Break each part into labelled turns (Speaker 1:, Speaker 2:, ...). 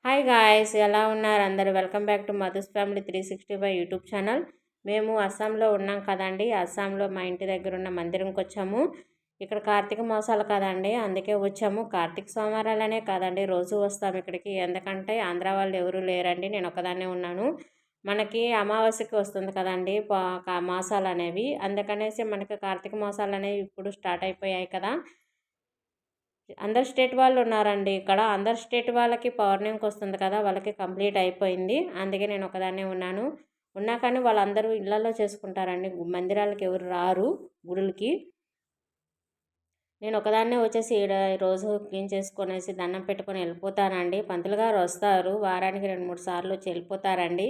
Speaker 1: Hi guys, ఎలా ఉన్నారు అందరు? Welcome back to Madhu's family 365 YouTube channel. మేము అస్సాంలో ఉన్నాం కదండి. అస్సాంలో మా ఇంటి దగ్గర ఉన్న మందిరంకి వచ్చాము. ఇక్కడ కార్తీక మాసాలు కదండి, అందుకే వచ్చాము. కార్తీక సోమవారాలనే కాదండి, రోజు వస్తాము ఇక్కడికి. ఎందుకంటే ఆంధ్ర వాళ్ళు ఎవరు లేరండి, నేను ఒకదాన్నే ఉన్నాను. మనకి అమావాస్యకి వస్తుంది కదండి మాసాలు అనేవి, అందుకనేసి మనకి కార్తీక మాసాలు అనేవి ఇప్పుడు స్టార్ట్ అయిపోయాయి కదా. అందరు స్టేట్ వాళ్ళు ఉన్నారండి ఇక్కడ. అందరు స్టేట్ వాళ్ళకి పౌర్ణమికి వస్తుంది కదా, వాళ్ళకి కంప్లీట్ అయిపోయింది. అందుకే నేను ఒకదాన్నే ఉన్నాను. ఉన్నా కానీ వాళ్ళందరూ ఇళ్లలో చేసుకుంటారండి, మందిరాలకు ఎవరు రారు గుడులకి. నేను ఒకదాన్నే వచ్చేసి రోజు క్లీన్ చేసుకొనేసి దండం పెట్టుకొని వెళ్ళిపోతానండి. పంతులు గారు వస్తారు, వారానికి 2-3 సార్లు వచ్చి వెళ్ళిపోతారండి.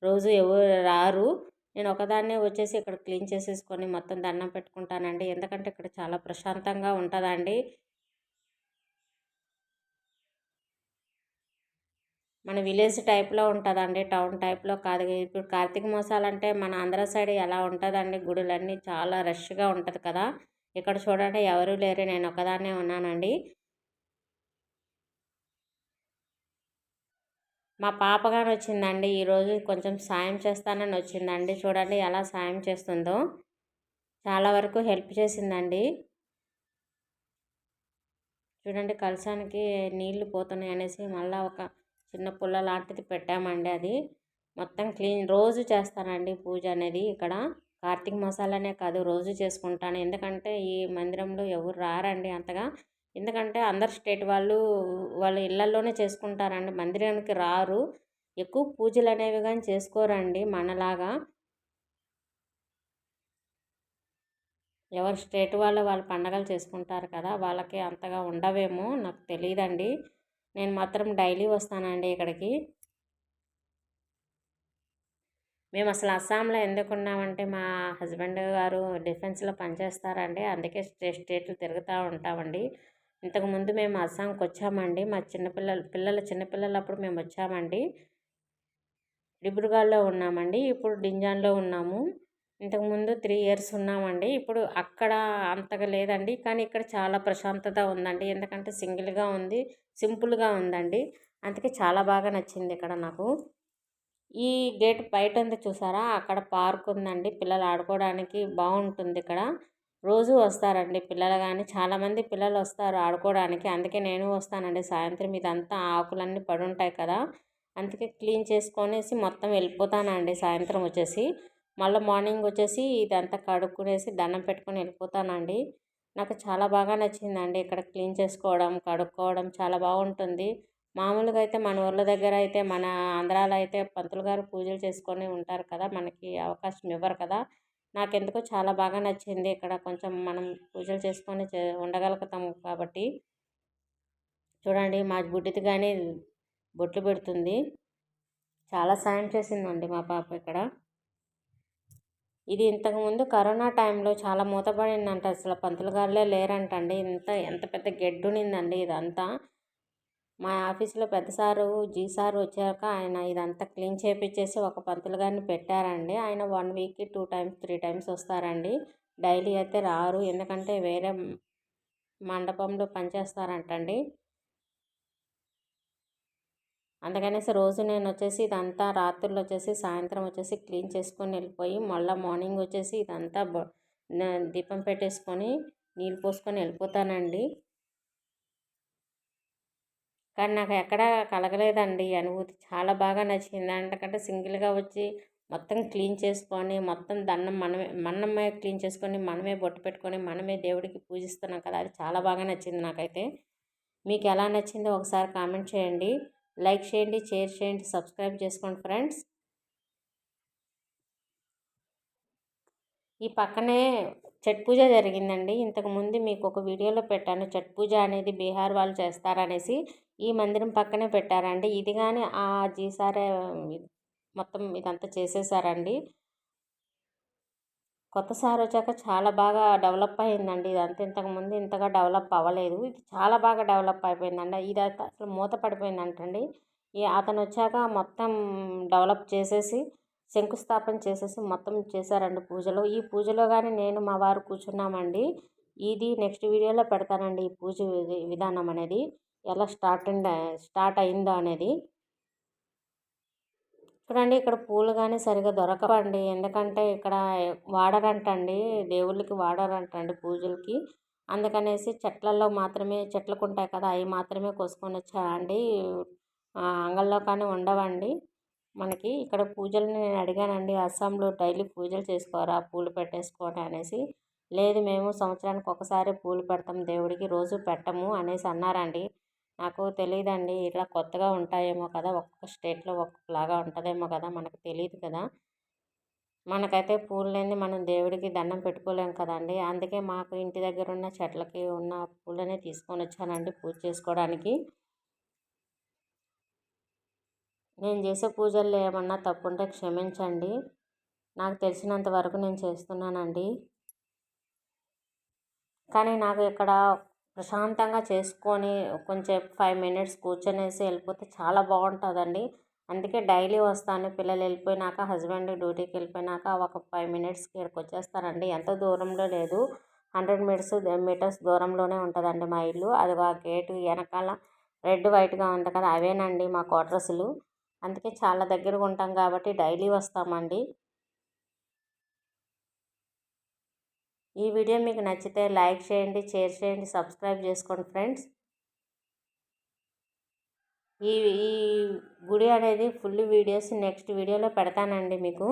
Speaker 1: రోజు ఎవరు రారు. నేను ఒకదాన్నే వచ్చేసి ఇక్కడ క్లీన్ చేసేసుకొని మొత్తం దండం పెట్టుకుంటానండి. ఎందుకంటే ఇక్కడ చాలా ప్రశాంతంగా ఉంటుందండి. మన విలేజ్ టైప్లో ఉంటుందండి, టౌన్ టైప్లో కాదు. ఇప్పుడు కార్తీక మాసాలు అంటే మన ఆంధ్ర సైడ్ ఎలా ఉంటుందండి, గుడులన్నీ చాలా రష్గా ఉంటుంది కదా. ఇక్కడ చూడండి ఎవరూ లేరు, నేను ఒకదాన్నే ఉన్నానండి. మా పాపగాని వచ్చిందండి ఈరోజు, కొంచెం సాయం చేస్తానని వచ్చిందండి. చూడండి ఎలా సాయం చేస్తుందో, చాలా వరకు హెల్ప్ చేసిందండి. చూడండి కలశానికి నీళ్లు పోతున్నాయి అనేసి మళ్ళీ ఒక చిన్న పుల్ల లాంటిది పెట్టామండి. అది మొత్తం క్లీన్ రోజు చేస్తానండి పూజ అనేది. ఇక్కడ కార్తీక మాసాలనే కాదు, రోజు చేసుకుంటాను. ఎందుకంటే ఈ మందిరంలో ఎవరు రారండి అంతగా. ఎందుకంటే అందరు స్టేట్ వాళ్ళు వాళ్ళ ఇళ్లలోనే చేసుకుంటారండి, మందిరానికి రారు. ఎక్కువ పూజలు అనేవి కానీ చేసుకోరండి మనలాగా. ఎవరు స్టేట్ వాళ్ళు వాళ్ళ పండగలు చేసుకుంటారు కదా, వాళ్ళకి అంతగా ఉండవేమో నాకు తెలియదండి. నేను మాత్రం డైలీ వస్తానండి ఇక్కడికి. మేము అసలు అస్సాంలో ఎందుకున్నామంటే మా హస్బెండ్ గారు డిఫెన్స్లో పనిచేస్తారండి, అందుకే స్టేట్లు తిరుగుతూ ఉంటామండి. ఇంతకుముందు మేము అస్సాంకి వచ్చామండి, మా చిన్నపిల్లలప్పుడు మేము వచ్చామండి. డిబ్రూగఢ్లో ఉన్నామండి, ఇప్పుడు డింజాన్లో ఉన్నాము. ఇంతకుముందు 3 ఇయర్స్ ఉన్నామండి. ఇప్పుడు అక్కడ అంతగా లేదండి, కానీ ఇక్కడ చాలా ప్రశాంతత ఉందండి. ఎందుకంటే సింగిల్గా ఉంది, సింపుల్గా ఉందండి. అందుకే చాలా బాగా నచ్చింది ఇక్కడ నాకు. ఈ గేట్ బయట ఉంది చూసారా, అక్కడ పార్క్ ఉందండి, పిల్లలు ఆడుకోవడానికి బాగుంటుంది ఇక్కడ. రోజు వస్తారండి పిల్లలు, కానీ చాలామంది పిల్లలు వస్తారు ఆడుకోవడానికి. అందుకే నేను వస్తానండి సాయంత్రం. ఇదంతా ఆకులన్నీ పడి ఉంటాయి కదా, అందుకే క్లీన్ చేసుకొనేసి మొత్తం వెళ్ళిపోతానండి సాయంత్రం వచ్చేసి. మళ్ళీ మార్నింగ్ వచ్చేసి ఇదంతా కడుక్కునేసి దండం పెట్టుకొని వెళ్ళిపోతానండి. నాకు చాలా బాగా నచ్చిందండి ఇక్కడ క్లీన్ చేసుకోవడం, కడుక్కోవడం చాలా బాగుంటుంది. మామూలుగా అయితే మన ఊళ్ళ దగ్గర అయితే, మన ఆంధ్రాలో అయితే పంతులు గారు పూజలు చేసుకొని ఉంటారు కదా, మనకి అవకాశం ఇవ్వరు కదా. నాకెందుకో చాలా బాగా నచ్చింది ఇక్కడ. కొంచెం మనం పూజలు చేసుకొని ఉండగలుగుతాము కాబట్టి. చూడండి మా గుడ్డిది కానీ బొట్లు పెడుతుంది. చాలా సాయం చేసిందండి మా పాప ఇక్కడ. ఇది ఇంతకుముందు కరోనా టైంలో చాలా మూతపడిందంట, అసలు పంతులు గారులే లేరంటండి. ఎంత పెద్ద గెడ్డునిందండి ఇదంతా. మా ఆఫీసులో పెద్ద సారు సారు వచ్చాక ఆయన ఇదంతా క్లీన్ చేపించేసి ఒక పంతులు గారిని పెట్టారండి. ఆయన 1 వీక్కి 2 టైమ్స్ 3 టైమ్స్ వస్తారండి, డైలీ అయితే రారు. ఎందుకంటే వేరే మండపంలో పనిచేస్తారంటండి. అందుకనేసి రోజు నేను వచ్చేసి ఇదంతా రాత్రులు వచ్చేసి సాయంత్రం వచ్చేసి క్లీన్ చేసుకొని వెళ్ళిపోయి మళ్ళీ మార్నింగ్ వచ్చేసి ఇదంతా దీపం పెట్టేసుకొని నీళ్ళు పోసుకొని వెళ్ళిపోతానండి. కానీ నాకు ఎక్కడ కలగలేదండి ఈ అనుభూతి. చాలా బాగా నచ్చింది. ఎందుకంటే సింగిల్గా వచ్చి మొత్తం క్లీన్ చేసుకొని మొత్తం దండం మనమే క్లీన్ చేసుకొని మనమే బొట్టు పెట్టుకొని మనమే దేవుడికి పూజిస్తున్నాం కదా, అది చాలా బాగా నచ్చింది నాకైతే. మీకు ఎలా నచ్చిందో ఒకసారి కామెంట్ చేయండి, లైక్ చేయండి, షేర్ చేయండి, సబ్స్క్రైబ్ చేసుకోండి ఫ్రెండ్స్. ఈ పక్కనే ఛట్ పూజ జరిగిందండి. ఇంతకుముందు మీకు ఒక వీడియోలో పెట్టాను, ఛట్ పూజ అనేది బీహార్ వాళ్ళు చేస్తారనేసి. ఈ మందిరం పక్కనే పెట్టారండి. ఇది కానీ ఆ జీసారే మొత్తం ఇదంతా చేసేసారండి. కొత్త సార్ వచ్చాక చాలా బాగా డెవలప్ అయిందండి ఇదంతా. ఇంతకుముందు ఇంతగా డెవలప్ అవ్వలేదు, ఇది చాలా బాగా డెవలప్ అయిపోయిందండి. ఇది అసలు మూత పడిపోయిందంటండి. అతను వచ్చాక మొత్తం డెవలప్ చేసేసి శంకుస్థాపన చేసేసి మొత్తం చేశారండి పూజలో. ఈ పూజలో కానీ నేను మా వారు కూర్చున్నామండి. ఇది నెక్స్ట్ వీడియోలో పెడతానండి, ఈ పూజ విధానం అనేది ఎలా స్టార్ట్ అయిందో అనేది. చూడండి ఇక్కడ పూలు కానీ సరిగ్గా దొరకవండి. ఎందుకంటే ఇక్కడ వాడరంటండి. దేవుళ్ళకి వాడరంటండి పూజలకి. అందుకనేసి చెట్లల్లో మాత్రమే చెట్లకుంటాయి కదా! అవి మాత్రమే కోసుకొనొచ్చారండి. అంగల్లో కానీ ఉండవండి మనకి. ఇక్కడ పూజలని నేను అడిగానండి. అస్సాంలో డైలీ పూజలు చేసుకోరా పూలు పెట్టేసుకొని అనేసి. లేదు మేము సంవత్సరానికి ఒకసారి పూలు పెడతాం దేవుడికి, రోజు పెట్టము అనేసి అన్నారండి. నాకు తెలీదండి. ఇట్లా కొత్తగా ఉంటాయేమో కదా! ఒక్కొక్క స్టేట్‌లో ఒక్కొక్కలాగా ఉంటదేమో కదా! మనకు తెలీదు కదా! మనకైతే పూలు లేనిదే మనం దేవుడికి దండం పెట్టుకోలేం కదండీ! అందుకే మాకు ఇంటి దగ్గర ఉన్న చెట్లకి ఉన్న పూలనే తీసుకొనొచ్చానండి పూజ చేసుకోవడానికి. నేను చేసే పూజల్లో ఏమన్నా తప్పుంటే క్షమించండి. నాకు తెలిసినంత వరకు నేను చేస్తున్నానండి. కానీ నాకు ఇక్కడ ప్రశాంతంగా చేసుకొని కొంచెం 5 మినిట్స్ కూర్చొనేసి వెళ్ళిపోతే చాలా బాగుంటుందండి. అందుకే డైలీ వస్తాను. పిల్లలు వెళ్ళిపోయినాక, హస్బెండ్ డ్యూటీకి వెళ్ళిపోయినాక ఒక 5 మినిట్స్కి ఇక్కడికి వచ్చేస్తానండి. ఎంత దూరంలో లేదు, 100 మీటర్స్ దూరంలోనే ఉంటుందండి మా ఇల్లు. అది ఆ గేటు వెనకాల రెడ్ వైట్గా ఉంది కదా, అవేనండి మా క్వార్టర్స్లు. అందుకే చాలా దగ్గరగా ఉంటాం కాబట్టి డైలీ వస్తామండి. ఈ వీడియో మీకు నచ్చితే లైక్ చేయండి, షేర్ చేయండి, సబ్స్క్రైబ్ చేసుకోండి ఫ్రెండ్స్. ఈ ఈ గుడి అనేది ఫుల్ వీడియోస్ నెక్స్ట్ వీడియోలో పెడతానండి మీకు.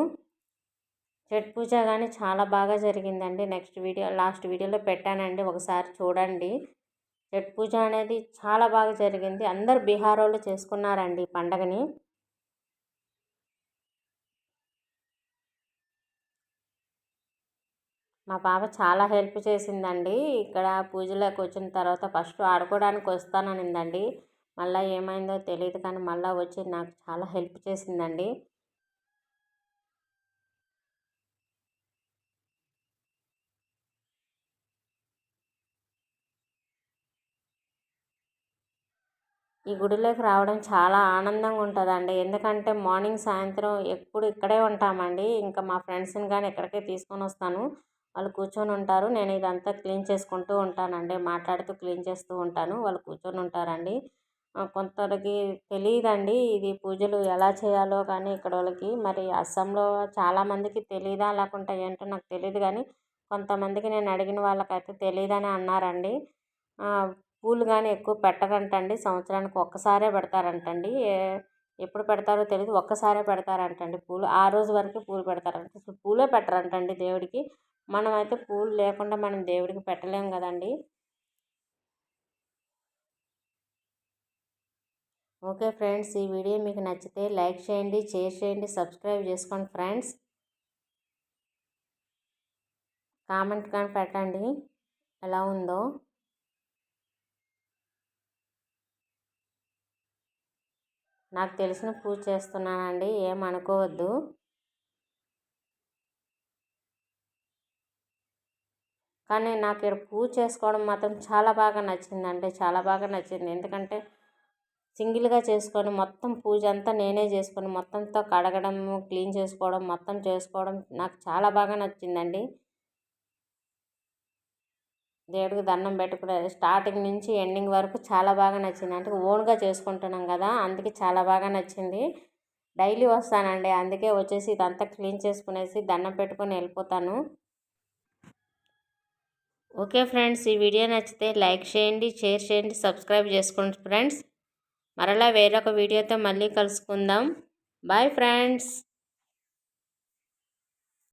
Speaker 1: ఛట్ పూజ కానీ చాలా బాగా జరిగిందండి. లాస్ట్ వీడియోలో పెట్టానండి, ఒకసారి చూడండి. ఛట్ పూజ అనేది చాలా బాగా జరిగింది. అందరు బీహార్ వాళ్ళు చేసుకున్నారండి ఈ పండగని. మా పాప చాలా హెల్ప్ చేసిందండి. ఇక్కడ పూజలోకి వచ్చిన తర్వాత ఫస్ట్ ఆడుకోవడానికి వస్తాననిందండి. మళ్ళీ ఏమైందో తెలియదు కానీ మళ్ళీ వచ్చి నాకు చాలా హెల్ప్ చేసిందండి. ఈ గుడిలోకి రావడం చాలా ఆనందంగా ఉంటుందండి. ఎందుకంటే మార్నింగ్ సాయంత్రం ఎప్పుడు ఇక్కడే ఉంటామండి. ఇంకా మా ఫ్రెండ్స్ని కానీ ఇక్కడికే తీసుకొని వస్తాను. వాళ్ళు కూర్చొని ఉంటారు. నేను ఇదంతా క్లీన్ చేసుకుంటూ ఉంటానండి. మాట్లాడుతూ క్లీన్ చేస్తూ ఉంటాను. వాళ్ళు కూర్చొని ఉంటారండి. కొందరికి తెలియదండి ఇది పూజలు ఎలా చేయాలో కానీ ఇక్కడ వాళ్ళకి. మరి అస్సాంలో చాలామందికి తెలీదా లేకుంటే ఏంటో నాకు తెలియదు కానీ కొంతమందికి నేను అడిగిన వాళ్ళకైతే తెలియదని అన్నారండి. పూలు కానీ ఎక్కువ పెట్టరంటండి. సంవత్సరానికి ఒక్కసారే పెడతారంటండి. ఎప్పుడు పెడతారో తెలియదు, ఒక్కసారే పెడతారంటండి పూలు. ఆ రోజు వరకు పూలు పెడతారంట. అసలు పూలే పెట్టరంటండి దేవుడికి. మనమైతే పూలు లేకుండా మనం దేవుడికి పెట్టలేం కదండి. ఓకే ఫ్రెండ్స్, ఈ వీడియో మీకు నచ్చితే లైక్ చేయండి, షేర్ చేయండి, సబ్స్క్రైబ్ చేసుకోండి ఫ్రెండ్స్. కామెంట్ కానీ పెట్టండి ఎలా ఉందో. నాకు తెలిసిన పూజ చేస్తున్నానండి, ఏమనుకోవద్దు. కానీ నాకు ఇక్కడ పూజ చేసుకోవడం మాత్రం చాలా బాగా నచ్చిందండి. చాలా బాగా నచ్చింది. ఎందుకంటే సింగిల్గా చేసుకొని మొత్తం పూజ అంతా నేనే చేసుకొని మొత్తంతో కడగడం, క్లీన్ చేసుకోవడం, మొత్తం చేసుకోవడం నాకు చాలా బాగా నచ్చిందండి. దేవుడికి దండం పెట్టుకునే స్టార్టింగ్ నుంచి ఎండింగ్ వరకు చాలా బాగా నచ్చింది. అంటే ఓన్గా చేసుకుంటున్నాం కదా, అందుకే చాలా బాగా నచ్చింది. డైలీ వస్తానండి, అందుకే వచ్చేసి ఇదంతా క్లీన్ చేసుకునేసి దండం పెట్టుకొని వెళ్ళిపోతాను. ఓకే ఫ్రెండ్స్, ఈ వీడియో నచ్చితే లైక్ చేయండి, షేర్ చేయండి, సబ్స్క్రైబ్ చేసుకోండి ఫ్రెండ్స్. మరలా వేరొక వీడియోతో మళ్ళీ కలుసుకుందాం. Bye friends.